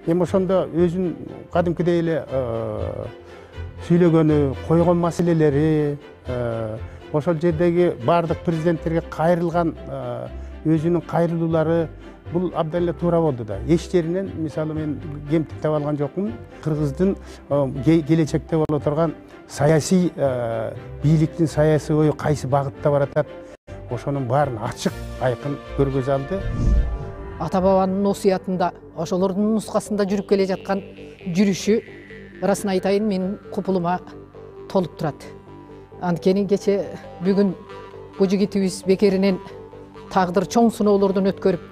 Эми ошондо өзүн кадимкидей эле сүйлөгөнү, койгон маселелери, ошол жердеги бардык президенттерге кайрылган өзүнүн кайрылуулары бул абдан эле туура болду да. Эч жеринен мисалы мен кемтик таба алган жокмун. Кыргыздын келечекте боло турган саясий бийликтин саясий ою кайсы багытта баратат, ошонун баарын ачык, айкын көргөзө алды. Ата бабанын осуятында, ошолордун нускасында жүрүп келе жаткан жүрүшү, ырасын айтайын, менин купулума толуп турат. Анткени кече бүгүн бу жигитибиз бекеринен тагдыр чоң сыноолордон өткөрүп,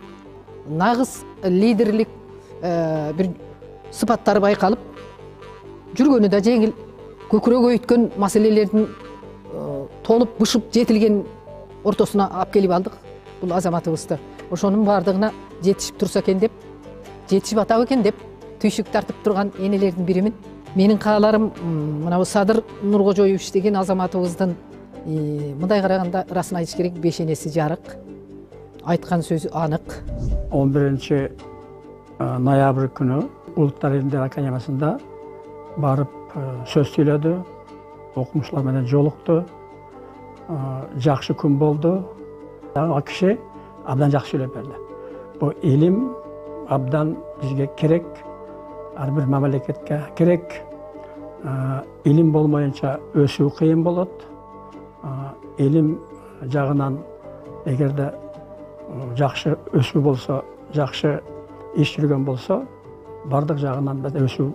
нагыз лидерлик бир сыпаттары байкалып, жүргөнү да жеңил, көкүрөгү өйткөн маселелердин толуп бышып жетилген ортосуна алып келип алдык бул азаматыбызды. Ошонун бардыгына жетишип турса экен деп, жетишип атабы экен деп түйшүк тартып турган энелердин биримин. Менин кааларым мына Садыр Нуркожоев иштеген азаматыбыздын мындай караганда ырасын айтыш керек, бешенеси жарык, айткан сөзү анык. 11 ноябрь күнү Улуттар Илимдер Академиясында барып сөз сүйлөдү, окумуштуулар менен жолукту, жакшы күн болду. Ал киши абдан жакшы сүйлөп берди. Бу илим абдан бизге керек, ар бир мамлекетке керек. Илим болмоюнча өсүү кыйын болот. Илим жагынан эгерде жакшы өсүү болсо, жакшы иш жүргөн болсо, бардык жагынан да өсүү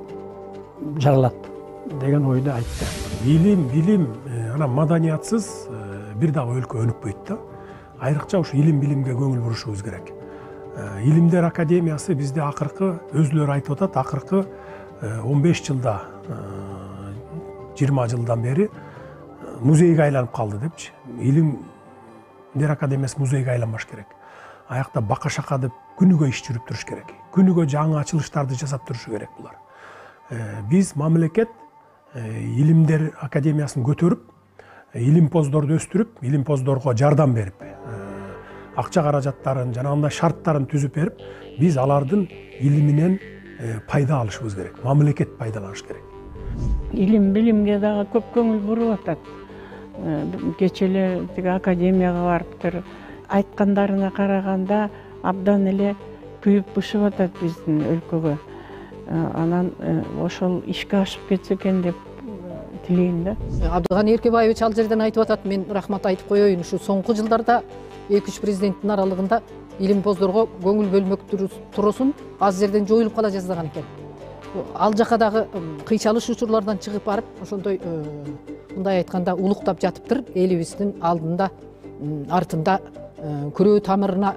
жаралат деген ойду айтты. Илим, ана маданиятсыз бир дагы өлкө өнүкпөйт да. Айрыкча ушу илим-билимге көңүл бурушубуз керек. Илимдер Академиясы бизде акыркы өзүлөрү айтып атат, акыркы 15 жылда, 20 жылдан бери музейге айланып калды депчи. Илимдер Академиясы музейге айланбаш керек. Аякта бака-шака деп күнүгө иш жүрүп туруш керек. Күнүгө жаңы ачылыштарды жасап турушу керек булар. Биз мамлекет Илимдер Академиясын көтөрүп, илимпоздорду өстүрүп, илимпоздорго жардам берип, акча каражаттарын, жанагындай шарттарын түзүп берип, биз алардын илиминен пайда алышыбыз керек. Мамлекет пайдаланыш керек. Илим-билимге дагы көп көңүл буруп атат. Кечеле тиги академияга барыптыр. Айткандарына караганда абдан эле күйүп бышып атат биздин өлкөгө. Анан ошол ишке ашып кетсе экен деп тилейм да. Абдыган Эркебаевич ал жерден айтып атат, мен рахмат айтып коеюн. Ушу соңку жылдарда 2-3 президенттин аралыгында илимпоздорго көңүл бөлмөк турусун аз жерден жоюлуп кала жаздаган экен. Ал жака дагы кыйчалыш учурлардан чыгып барып, ошондой мындай айтканда улуктап жатыптыр. Элибиздин алдында, артында күрөө тамырына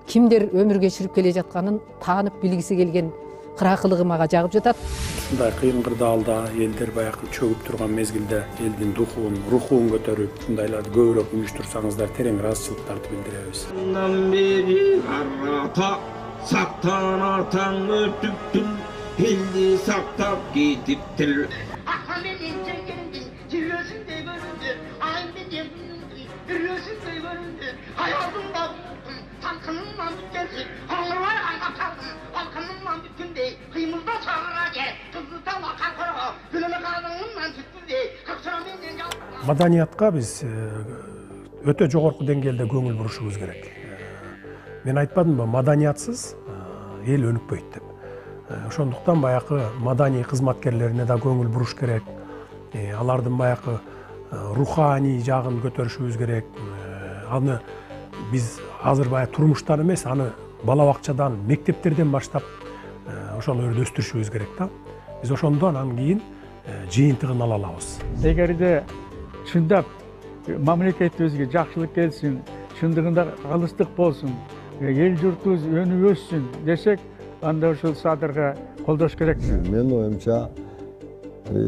кимдер өмүр кечирип келе жатканын таанып билгиси келген кыракылыгы мага жагып жатат. Мындай кыйын кырдаалда элдер баягы чөгүп турган мезгилде элдин рухун көтөрүп, мындайларды көбүрөөк уюштурсаңыздар терең ыраазычылыктарды билдиребиз. Андан бери арата сактанатаң өтүптүн, элди сактап кетиптир. Акменен жеңгендин жүрөсүндөй көрүндү, айменен жүрөсүндөй көрүндү, аялдымда талкынымдан бүткенси, оңурбай айга калдым, алкынымдан бүткүндей, кыймылда чагыра же, кызытала калкырга, күнөмө калдыңымдан түткүндей, капчыраменден жалпы. Маданиятка биз өтө жогорку деңгээлде көңүл бурушубуз керек. Мен айтпадымбы, маданиятсыз эл өнүкпөйт деп. Ошондуктан баягы маданий кызматкерлерине да көңүл буруш керек. Алардын баягы руханий жагын көтөрүшүбүз керек. Аны биз азыр баягы турмуштан эмес, аны бала бакчадан, мектептерден баштап ошолорду өстүрүшүбүз керек да. Биз ошондон анан кийин жыйынтыгын ала алабыз. Эгерде чындап мамлекетибизге жакшылык келсин, чындыгында алыстык болсун, эл журтубуз өнүп өссүн десек, анда ушул Садырга колдош керек. Мен оюмча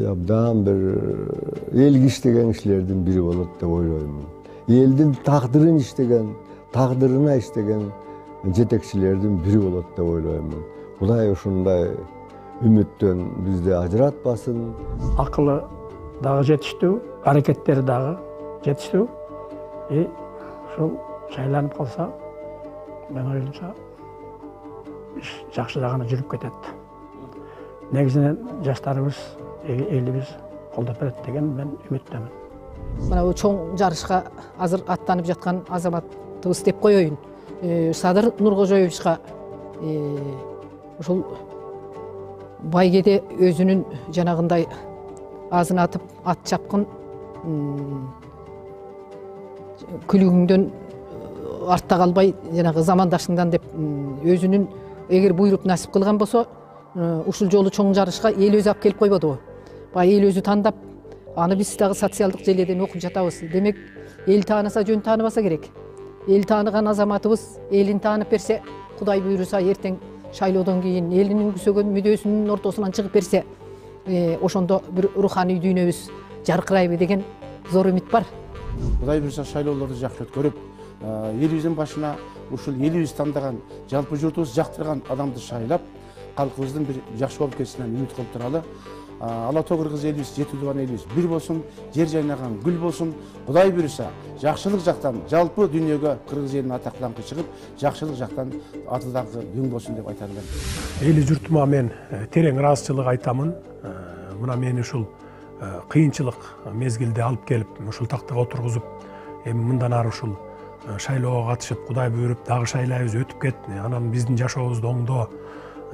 абдан бир элге иштеген кишилердин бири болот деп ойлойм. Элдин тагдырын иштеген, тагдырына иштеген жетекчилердин бири болот деп ойлойм. Кудай ушундай үмүттөн бизди ажыратпасын. Акылы дагы жетиштүү, аракеттери дагы жетиштүү. Ушул шайланып калса, мен оюмча жакшы жагына жүрүп кетет. негизинен жаштарыбыз, элибиз колдоп берет деген мен үмүттөмүн. Мына бул чоң жарышка азыр аттанып жаткан азаматыбыз деп коеюн. Садыр Нуркожоевичка ушул байгеде өзүнүн жанагындай азын атып ат чапкын күлүгүңдөн артта калбай жанагы замандашыңдан деп өзүнүн эгер буйруп насип кылган болсо ушул жолу чоң жарышка эл өзү алып келип койбодубу? Баягы эл өзү тандап, аны биз дагы социалдык желеден окуп жатабыз. Демек, эл таанаса жөн тааныбаса керек. Эл тааныган азаматыбыз элин таанып берсе, Кудай буйруса эртең шайлоодон кийин элинин күсөгөн мүдөөсүнүн ортосунан чыгып берсе, ошондо бир руханий дүйнөбүз жаркырайбы деген зор үмүт бар. Кудай буйруса шайлоолорду жакшы өткөрүп, элибиздин башына ушул элибиз тандаган, жалпы журтубуз жактырган адамды шайлап, калкыбыздын бир жакшы болуп кетишине үмүт кылып туралы. Ала тоо кыргыз элибиз, жети тууган элибиз бир болсун, жер жайнаган гүл болсун. Кудай буйруса, жакшылык жактан жалпы дүйнөгө кыргыз элинин атак даңкы чыгып, жакшылык жактан аты даңкы үн болсун деп айтам мен. Эли журтума мен терең ыраазычылык айтамын. Мына мени ушул кыйынчылык мезгилде алып келип, ушул тактага отургузуп, эми мындан ары ушул шайлоого катышып, Кудай буйруп, дагы шайлайбыз, өтүп кет, анан биздин жашообузду оңдоо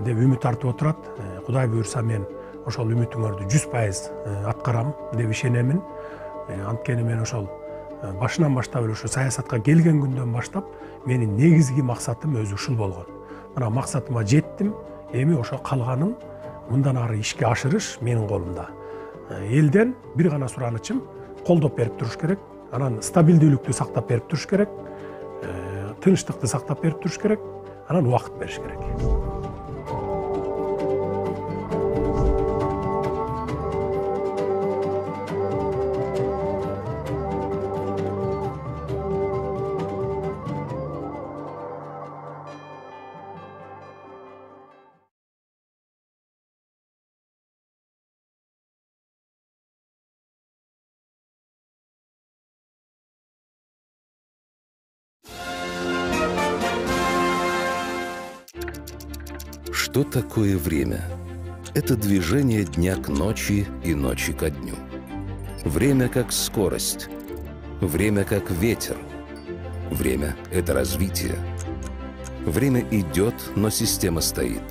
деп үмүт артып отурат. Кудай буйруса мен ошол үмүтүңөрдү 100% аткарам деп ишенемин. Анткени мен ошол башынан баштап эле ушу саясатка келген күндөн баштап менин негизги максатым өзү ушул болгон. Мына максатыма жеттим. Эми ошо калганын мындан ары ишке ашырыш менин колумда. Элден бир гана суранычым колдоп берип туруш керек. Анан стабилдүүлүктү сактап берип туруш керек. Тынчтыкты сактап берип туруш керек. Анан убакыт бериш керек. Что такое время? Это движение дня к ночи и ночи ко дню. Время как скорость. Время как ветер. Время – это развитие. Время идет, но система стоит.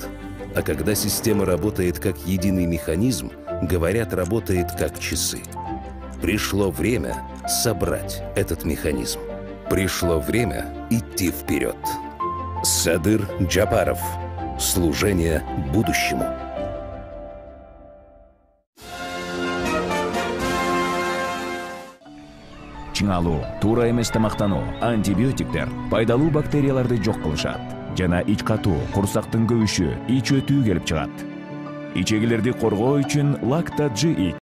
А когда система работает как единый механизм, говорят, работает как часы. Пришло время собрать этот механизм. Пришло время идти вперед. Садыр Джапаров. Служение будущему. Чыңалуу, туура эмес тамактануу, антибиотиктер пайдалуу бактерияларды жок кылышат. Жана ич катуу, курсактын көбүшү, ич өтүү келип чыгат. Ичегилерди коргоо үчүн Лакта G